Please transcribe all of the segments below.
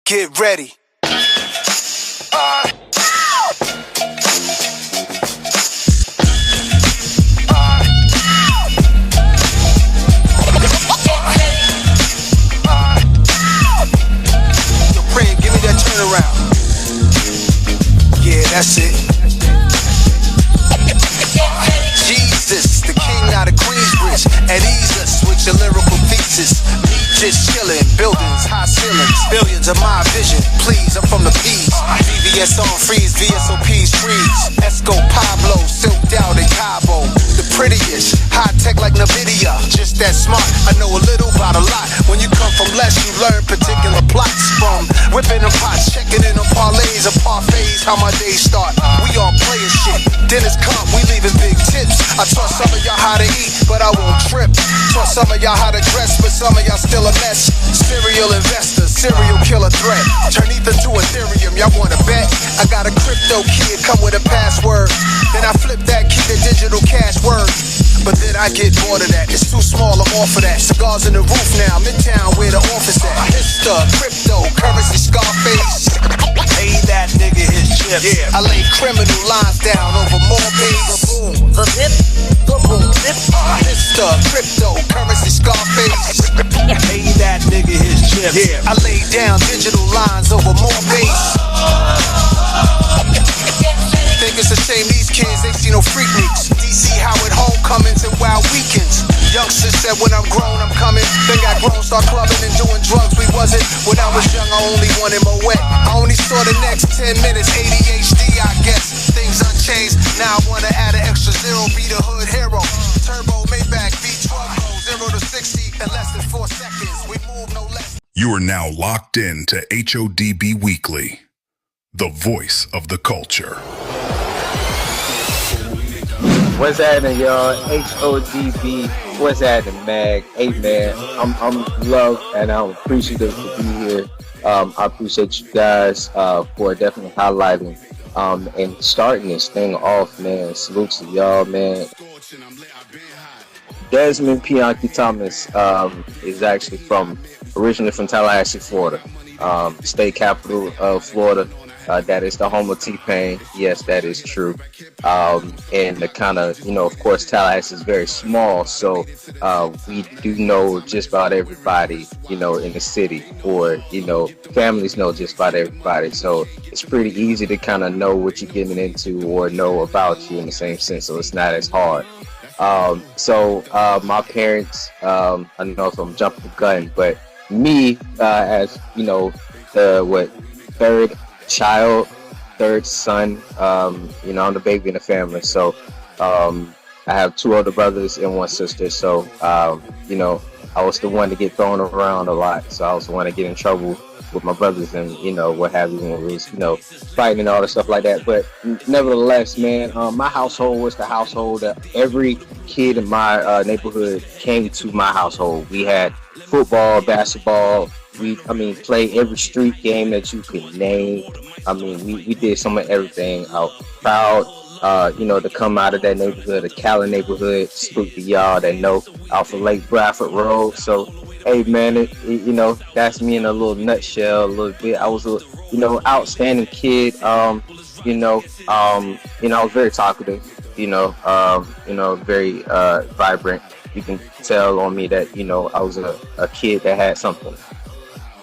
Get ready. Give me that turnaround. Yeah, that's it. Jesus, the king out of Queensbridge. At ease us with your lyrical thesis. Me just chillin', buildings, high ceilings, billions of my vision. Please, I'm from the P's. VVS on freeze, VSOP's freeze. Esco Pablo, silked out in Cabo. The prettiest, high tech like NVIDIA. Just that smart, I know a little about a lot. When you come from less, you learn particular plots. From whipping them pots, checking in on parlays or parfaits. How my days start, we all playin' shit. Dinner's come, we leaving big tips. I taught some of y'all how to eat, but I won't trip. Taught some of y'all how to dress, but some of y'all still a mess. Serial investor, serial killer threat. Turn ether to Ethereum, y'all wanna bet? I got a crypto key, it come with a password. Then I flip that key to digital cash word. But then I get bored of that, it's too small, I'm off of that. Cigars in the roof now, Midtown where the office at. Hipster, crypto, currency, Scarface. Pay that nigga his chips. Yeah. I lay criminal lines down over more pages. The boom, the hip, the boom, hip. Hipster, crypto, currency, Scarface. Pay that nigga his chips. Yeah. I lay down digital lines over more base. Think it's a shame these kids ain't see no freakniks. DC Howard homecomings and wild weekends. Youngsters said when I'm grown I'm coming. Then got grown, start clubbing and doing drugs. We wasn't. When I was young I only wanted my wet. I only saw the next 10 minutes. ADHD I guess. Things unchanged. Now I wanna add an extra zero. Be the hood hero. Turbo Maybach V12 go 0 to 60 in less than 4 seconds. We move no less. You are now locked in to HODB Weekly, the voice of the culture. What's happening, y'all? HODB. What's happening, Mag? Hey, man, I'm loved and I'm appreciative to be here. I appreciate you guys for definitely highlighting and starting this thing off, man. Salutes to y'all, man. Desmond Pianki Thomas is actually originally from Tallahassee, Florida, state capital of Florida. That is the home of T-Pain. Yes, that is true. And the kind of, of course, Tallahassee is very small, so we do know just about everybody, in the city, or, families know just about everybody. So it's pretty easy to kind of know what you're getting into or know about you in the same sense, so it's not as hard. So my parents, I don't know if I'm jumping the gun, but me, as, the third son, I'm the baby in the family, so I have 2 older brothers and 1 sister, so I was the one to get thrown around a lot, so I was the one to get in trouble with my brothers and what have you, when we was fighting and all the stuff like that. But nevertheless, man, my household was the household that every kid in my neighborhood came to. My household, we had football, basketball, play every street game that you could name. We did some of everything. I was proud, to come out of that neighborhood, the Cali neighborhood. Salute to y'all that know off of Lake Bradford Road. So, hey, man, that's me in a little nutshell, a little bit. I was a, outstanding kid. I was very talkative. Very vibrant. You can tell on me that I was a kid that had something.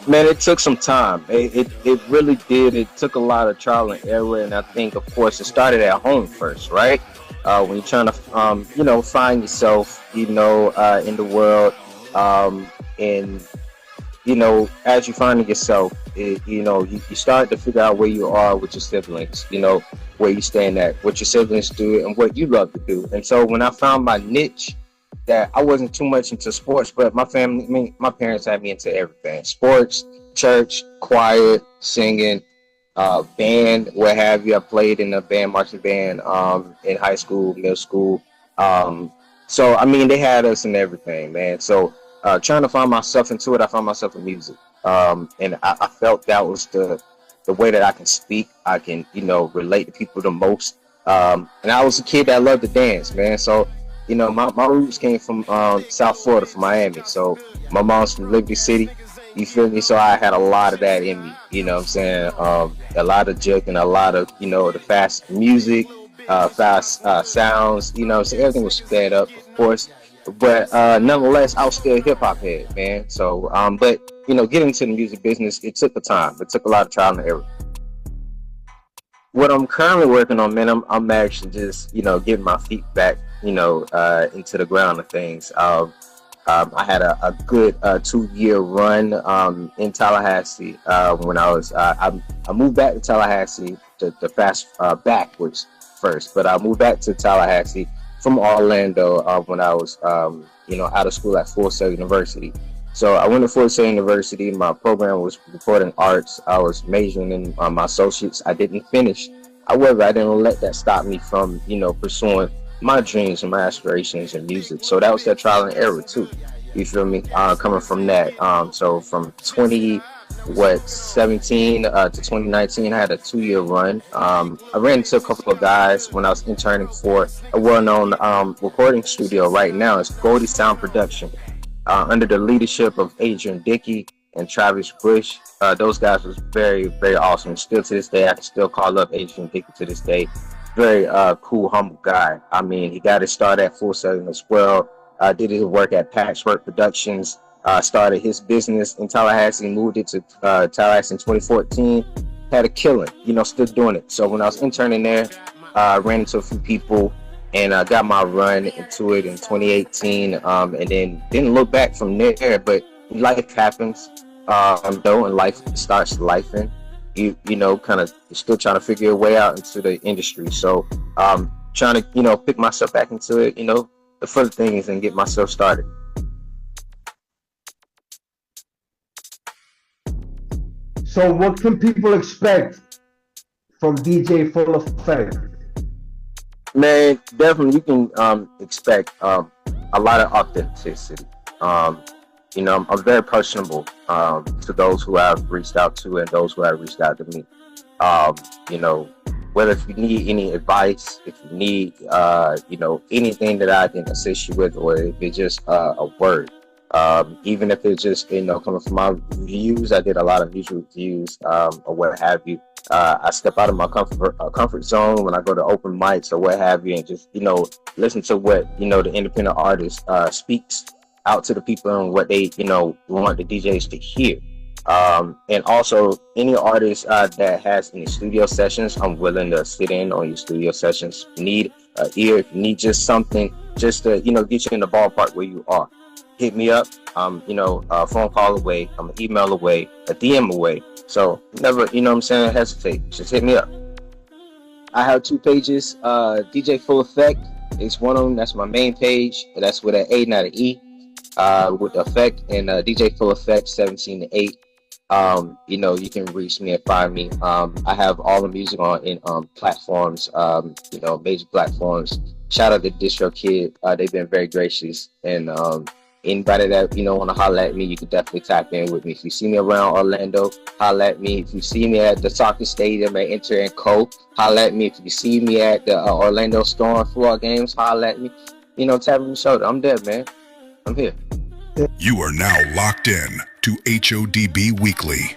Man, it took some time. It really did. It took a lot of trial and error, and I think, of course, it started at home first, right? When you're trying to, find yourself, in the world, and as you find yourself, you start to figure out where you are with your siblings, where you stand at, what your siblings do, and what you love to do. And so when I found my niche, that I wasn't too much into sports, but my parents had me into everything: sports, church, choir, singing, band, what have you. I played in a band, marching band, in high school, middle school. So they had us in everything, man. So trying to find myself into it, I found myself in music, and I felt that was the way that I can speak. I can relate to people the most. And I was a kid that loved to dance, man. So my roots came from South Florida, from Miami. So my mom's from Liberty City, You feel me? So I had a lot of that in me. You know what I'm saying? A lot of juking, a lot of, the fast music, fast sounds. You know, so everything was sped up, of course. But nonetheless, I was still a hip hop head, man. So, but getting into the music business, it took the time. It took a lot of trial and error. What I'm currently working on, man, I'm actually just getting my feet back, into the ground of things. I had a good 2-year run in Tallahassee when I moved back to Tallahassee to fast backwards first, but I moved back to Tallahassee from Orlando when I was out of school at Full Sail University. So I went to Full Sail University. My program was recording arts. I was majoring in my associates. I didn't finish. However, I didn't let that stop me from pursuing my dreams and my aspirations in music. So that was that trial and error too. You feel me? Coming from that. So from 2017 to 2019, I had a 2-year run. I ran into a couple of guys when I was interning for a well-known recording studio right now. It's Goldie Sound Production, under the leadership of Adrian Dickey and Travis Bush. Those guys was very, very awesome. Still to this day, I can still call up Adrian Dickey to this day. Very cool, humble guy. I mean, he got his start at Full Sail as well. Did his work at Patchwork Productions. Started his business in Tallahassee, moved it to Tallahassee in 2014. Had a killing, still doing it. So when I was interning there, I ran into a few people and I got my run into it in 2018. And then didn't look back from there. But life happens, though, and life starts lifing. You kind of still trying to figure your way out into the industry. So trying to pick myself back into it, the first thing is and get myself started. So what can people expect from DjFullAffect? Man, definitely you can expect a lot of authenticity. I'm very personable to those who I've reached out to and those who have reached out to me. Whether if you need any advice, if you need anything that I can assist you with, or if it's just a word, even if it's just coming from my reviews. I did a lot of music reviews or what have you. I step out of my comfort zone when I go to open mics or what have you, and just listen to what the independent artist speaks out to the people and what they want the DJs to hear. And also any artist that has any studio sessions, I'm willing to sit in on your studio sessions. If you need an ear, if you need just something just to get you in the ballpark where you are, hit me up. A phone call away, I'm an email away, a DM away. So never hesitate, just hit me up. I have 2 pages. DjFullAffect is one of them. That's my main page. That's with an A, not an E, with effect, and DjFullAffect 17 to 8. You can reach me and find me. I have all the music on platforms, major platforms. Shout out to DistroKid. They've been very gracious, and anybody that want to holler at me, you can definitely tap in with me. If you see me around Orlando, holler at me. If you see me at the soccer stadium at Inter and Co, holler at me. If you see me at the Orlando Storm football games, holler at me. Tap me on the shoulder. I'm there, man. I'm here. You are now locked in to HODB Weekly.